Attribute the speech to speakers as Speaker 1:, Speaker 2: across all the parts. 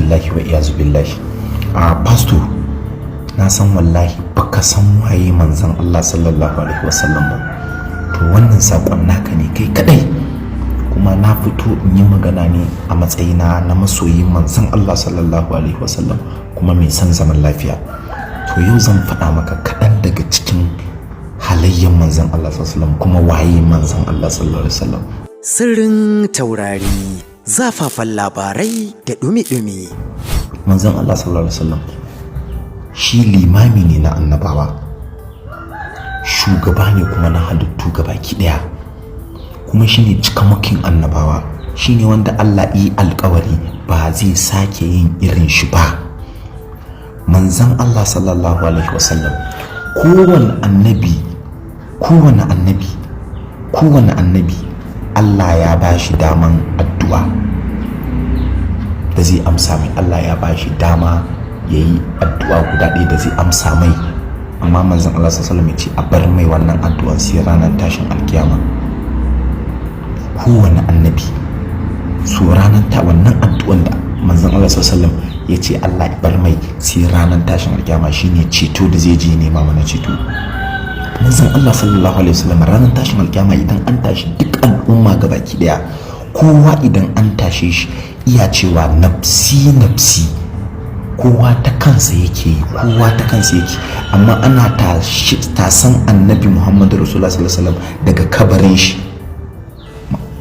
Speaker 1: billahi wa iyazu billahi. Pastor, na san wallahi baka san waye manzon Allah sallallahu alaihi wasallam ba. To wannan sakon naka ne kai kadai, kuma na fito in yi magana ne a matsayina na masoyin manzon Allah sallallahu alaihi wasallam kuma mai son zaman lafiya. To yau zan faɗa maka kaɗan daga cikin halayyar manzon Allah sallallahu alaihi wasallam kuma waye manzon Allah sallallahu alaihi wasallam.
Speaker 2: Sirrin taurari, zafafan labarai da dumi-dumi.
Speaker 1: Manzon Allah sallallahu alaihi wasallam shi limami ne na annabawa, shugaba ne kuma na halittu gabaki daya, kuma shine cikamakin annabawa, shine wanda Allah yi alƙawari ba zai sake yin irin shi ba. Manzon Allah sallallahu alaihi wasallam kowane annabi Allah ya bashi daman addu'a da zai amsa mai. Allah ya bashi dama yayi addu'a guda ɗaya da zai amsa mai, amma manzon Allah sallallahu alaihi wasallam ya ce a bar mai wannan addu'an sai ranar tashin alkiyama. Kowane annabi so ranar wannan addu'an da manzon Allah sallallahu alaihi wasallam ya ce Allah ya bar mai sai ranar tashin alkiyama shine ceto da zai je nema mana ceto. Manzon Allah sallallahu alaihi wasallam ranar tashin alkiyama idan an tashi duk al'umma gabaki daya, kowa idan an tashe shi iya cewa nafsi nafsi, kowa ta kansa yake, amma ana tasan annabi Muhammadu Rasulullah sallallahu alaihi wasallam daga kabarin shi.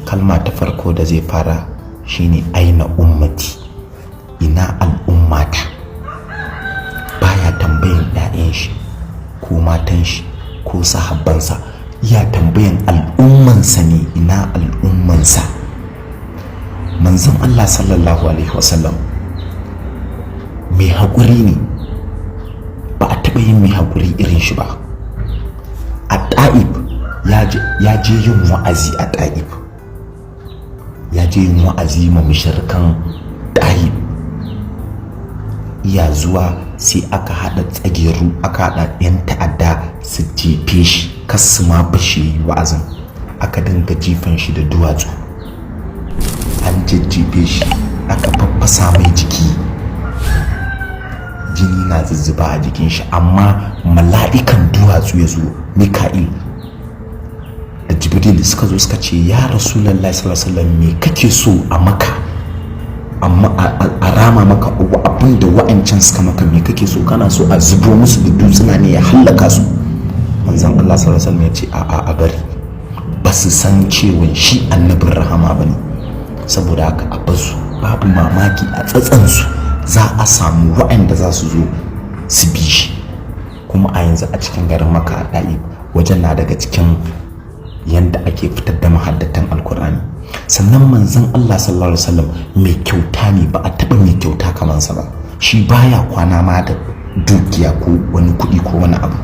Speaker 1: Kalma ta farko da zai fara shine aina ummati, ina al'ummata. Baya tambayin ɗayan shi ko matan shi ko sahabbansa, ya tambayan al'ummansa ne, ina al'ummansa. Manzon Allah sallallahu alaihi wasallam mai haƙuri ne, ba a taɓa yin mai haƙuri irin shi ba. A Ta'ib ya je yin wa'azi a Ta'ib, ya je yin wa'azi ma mushrikan Ta'ib. Iya zuwa sai aka haɗa tsageru, aka haɗa 'yan ta'adda su jefe shi, kasu ma bashi wa'azin, aka dinga jifan shi da duwatsu, an jejjefe shi, aka faffasa mai jiki, jini na zuzzuba a jikin shi, amma mala'ikan duwatsu ya zo, Mika'il da Jibril suka zo suka ce, ya Rasulullahi sallallahu alaihi wasallam me kake so a maka, amma a rama maka abin da wa'ancan suka maka, me kake so? Kana so a zubo musu da dutsuna ne ya hallaka su? Manzon Allah sallallahu alaihi wasallam ya ce a bari, ba su san cewa shi annabin rahama bane, saboda haka a basu, babu mamaki a tsatsansu za a samu wa'anda za su zo su bi shi. Kuma a yanzu a cikin garin Makka a Ɗa'ib wajen na daga cikin yanda ake fitar da mahaddatan alkur'ani. Sannan manzon Allah sallallahu alaihi wasallam mai kyauta ne, ba a taɓa mai kyauta kamar sa ba. Shi baya kwana ma da dukiya ko wani kuɗi ko wani abu.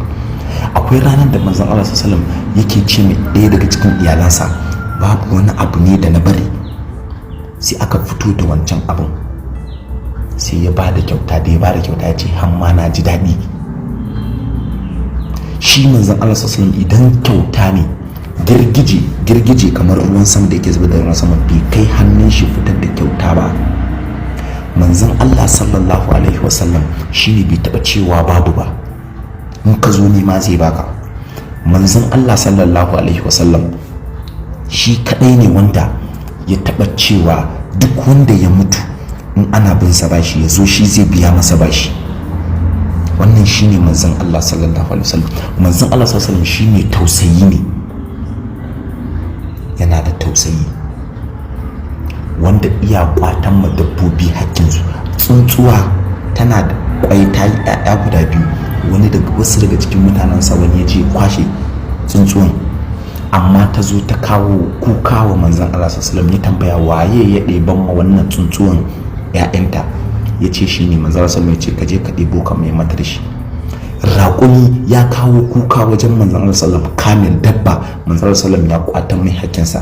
Speaker 1: Akwai ranar da manzon Allah sallallahu alaihi wasallam yake ce mai ɗaya daga cikin iyalansa, babu wani abu ne da na bari, sai aka fito da wancan abun, sai ya bada kyauta. Da ya bada kyauta ya ce hamma na ji daɗi. Shi manzon Allah sallallahu alaihi wasallam idan kyauta ne, girgije kamar ruwan sama da yake zuba da ruwan sama bai kai hannun shi fitar da kyauta ba. Manzon Allah sallallahu alaihi wasallam shine bai taba cewa babu ba, in ka zo nema zai baka. Manzon Allah sallallahu alaihi wasallam shi kadai ne wanda ya taba cewa duk wanda ya mutu in ana bin sa bashi ya zo shi zai biya masa bashi. Wannan shine manzon Allah sallallahu alaihi wasallam. Manzon Allah sallallahu alaihi wasallam shine tausayi ne, yana da tausayi, wanda iya kwatan ma dabbobi hakkinsu. Tsuntsuwa tana da kwai, ta yi ƴaƴa guda biyu, wasu daga cikin mutanensa wani ya je kwashe tsuntsuwan, amma ta zo ta kawo kuka wa manzon Allah sallallahu alaihi wasallam, ya tambaya waye ya ɗeban ma wannan tsuntsuwan ƴaƴanta, ya ce shi ne. Manzon Allah sallallahu alaihi wasallam ya ce ka je ka ɗebo ka mai mata da shi. Raƙumi ya kawo kuka wajen manzon Allah sallallahu alaihi wasallam, kamil dabba, manzon Allah sallallahu alaihi wasallam ya kwatan mai hakkinsa.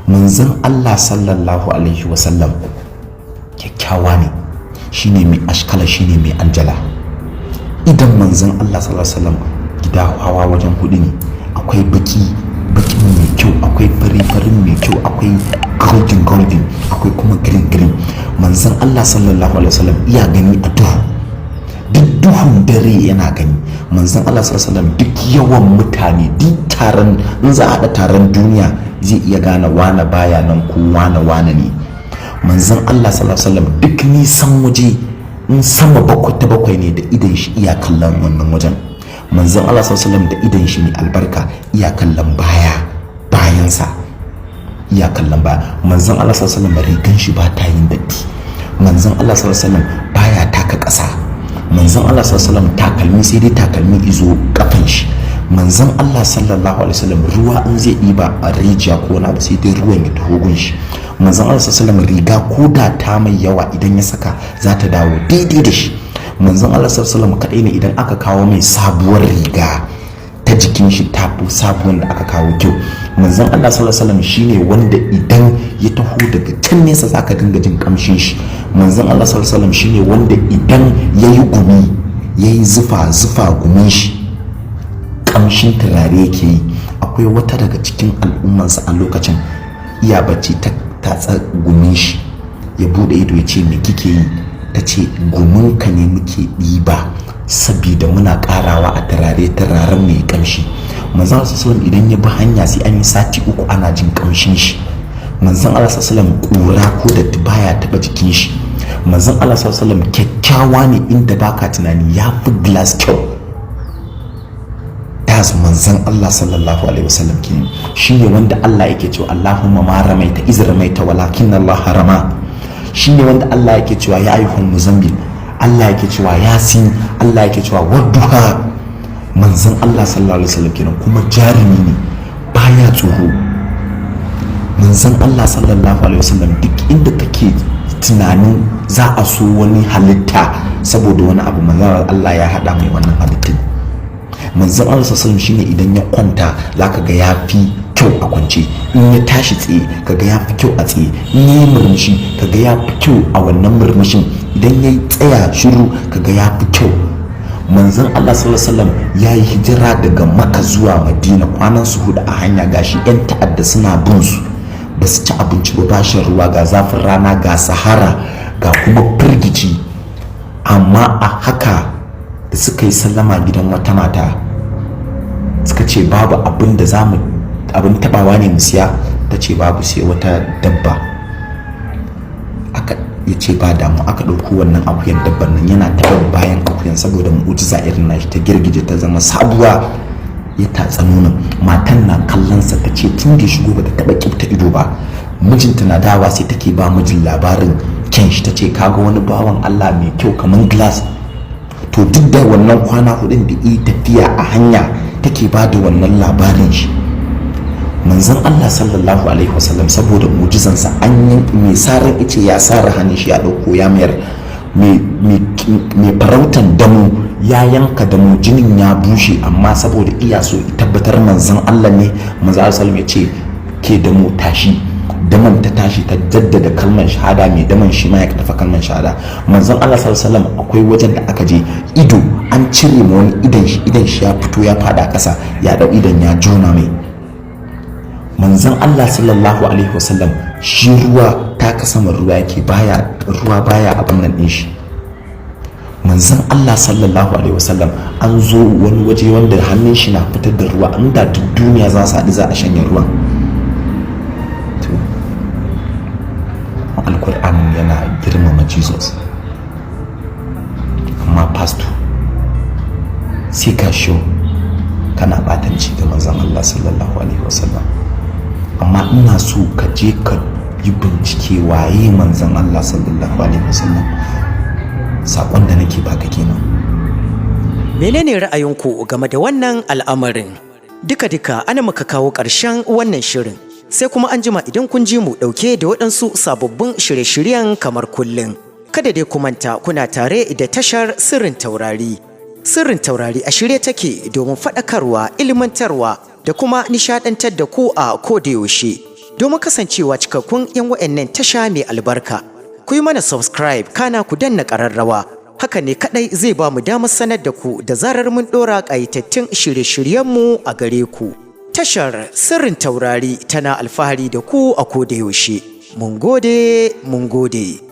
Speaker 1: Manzon Allah sallallahu alaihi wasallam kyakkyawa ne, shine mai ashkala, shine mai anjala. Idan manzon Allah sallallahu alaihi wasallam gida hawa wajen hudu ne, akwai baki, bakin mai kyau, akwai farin mai kyau, akwai golden, akwai kuma green. Manzon Allah sallallahu alaihi wasallam iya gani a duhu, duk duhun dare yana gani. Manzon Allah sallallahu alaihi wasallam duk yawan mutane, duk taron, in za a haɗa taron duniya zai iya gane wane baya nan ko wane ne. Manzon Allah sallallahu alaihi wasallam duk nisan waje, in sama bakwai ne da idan shi iya kallon wannan wajen. Manzon Allah sallallahu alaihi wasallam da idan shi mai albarka iya kallon bayansa, iya kallon baya. Manzon Allah sallallahu alaihi wasallam rigan shi ba ta yin datti. Manzon Allah sallallahu alaihi wasallam baya taka ƙasa. Manzon Allah sallallahu alaihi wasallam takalmi sai dai takalmi izo kafan shi. Manzon Allah sallallahu alaihi wasallam ruwa in zai ɗiba a rijiya ko wani abu sai dai ruwan ya taho gun shi. Manzon Allah sallallahu alaihi wasallam riga ko da ta mai yawa idan ya saka za ta dawo daidai da shi. Manzon Allah sallallahu alaihi wasallam kadai ne idan aka kawo mai sabuwar riga ta jikin shi ta fi sabuwar da aka kawo kyau. Manzon Allah sallallahu alaihi wasallam shine wanda idan ya taho daga can nesa zaka dinga jin kamshin shi. Manzon Allah sallallahu alaihi wasallam shine wanda idan yayi gumi, yayi zufa gumin shi kamshin turare yake yi. Akwai wata daga cikin al'ummansa a lokacin iya bacci ta tatsa gumin shi, ya bude ido ya ce me kike yi? Ta ce gumin ka ne muke ɗiba sabida muna karawa a turaren mai kamshi. Manzon Allah sallallahu alaihi idan ya bi hanya sai an yi sati 3 ana jin kamshin shi. Manzon Allah sallallahu alaihi kura ko da baya taba jikin shi. Manzon Allah sallallahu alaihi kyakkyawa ne inda baka tunani, ya fi glass kyau. Das manzon Allah sallallahu alaihi wasallam kenan, shine wanda Allah yake cewa Allahumma ma ramaita iz ramaita walakin Allah harama. Shine wanda Allah yake cewa ya ayyuhal muzammil, Allah yake cewa yasin, Allah yake cewa wadduha. Manzon Allah sallallahu alaihi wasallam kenan, kuma jarumi ne, baya tsoro. Manzon Allah sallallahu alaihi wasallam duk inda kake tunanin za a so wani halitta saboda wani abu, manzon Allah ya hada mai wannan halittin. Manzon Allah sallallahu alaihi wasallam shine idan ya kwanta zaka ga yafi kyau a kwance, in ya tashi tsaye kaga yafi kyau a tsaye, in yayi murmushi kaga yafi kyau a wannan murmushin, idan yayi tsaya shiru kaga yafi kyau. Manzon Allah sallallahu alaihi wasallam yayi hijira daga Makka zuwa Madina, kwanan su 4 a hanya, gashi yan ta'adda suna bin su, basu ci abinci ba, bashin ruwa, ga zafin rana, ga sahara, ga kuma firgici. Amma a haka da suka yi sallama gidan wata mata suka ce babu abin da abin tabawa ne mu siya, ta ce babu, sai wata dabba. Aka ya ce ba damu, aka ɗauko wannan akuyan dabban nan, yana taɓa bayan akuyan saboda mu'ujiza irin nashi, ta girgije ta zama sabuwa, ya tatsa nonon. Matan na kallonsa ta ce tun da shigo ba ta taɓa kifta ido ba. Mijinta na dawa sai take ba mijin labarin kyan shi, ta ce kaga wani bawan Allah mai kyau kamar glass. To duk da wannan kwana 4 da yi tafiya a hanya take ba da wannan labarin shi. Manzon Allah sallallahu alaihi wasallam saboda mu'jizansa an yi mai sarar ice ya sara hannun shi ya dauko ya mayar, mai farautan damu ya yanka damu, jinin ya bushe, amma saboda iya so tabbatar manzon Allah ne, manzon Allah sallallahu alaihi wasallam ya ce ke damu tashi. Daman ta tashi ta jaddada kalmar shahada, mai daman shi ma ya kafa kalmar shahada. Manzon Allah sallallahu alaihi wasallam akwai wajen da aka je ido an cire ma wani idan shi ya fito ya fada kasa, ya dau idan ya jona mai. Manzon Allah sallallahu alaihi wasallam shi ruwa ta kasama ruwa yake, ruwa baya abin nan din shi. Manzon Allah sallallahu alaihi wasallam an zo wani waje wanda hannun shi na fitar da ruwa, inda duk duniya za su haɗu za a shanye ruwan. Alkur'an yana girmama Jesus, amma pastor sai ka sho kana batanci ga manzon Allah sallallahu alaihi wasallam. Amma ina so ka je ka yi bincike waye manzon Allah sallallahu alaihi wasallam. Sakon da nake baka kenan.
Speaker 2: Menene ra'ayinku game da wannan al'amarin? Duka ana muka kawo ƙarshen wannan shirin. Sai kuma an jima idan kun ji mu ɗauke da waɗansu sababbin shirye-shiryen kamar kullum. Kada dai ku manta kuna tare da tashar Sirrin Taurari. Sirrin Taurari a shirye take domin faɗakarwa, ilmantarwa da kuma nishaɗantar da ku a kodayaushe. Domin kasancewa cikakkun 'yan wa'annan tasha mai albarka, ku yi mana subscribe kana ku danna ƙararrawa. Haka ne kaɗai zai ba mu damar sanar da ku da zarar mun ɗora ƙayatattun shirye-shiryenmu a gare ku. tashar sirrin taurari tana alfahari da ku a koda yaushe. Mun gode, mun gode.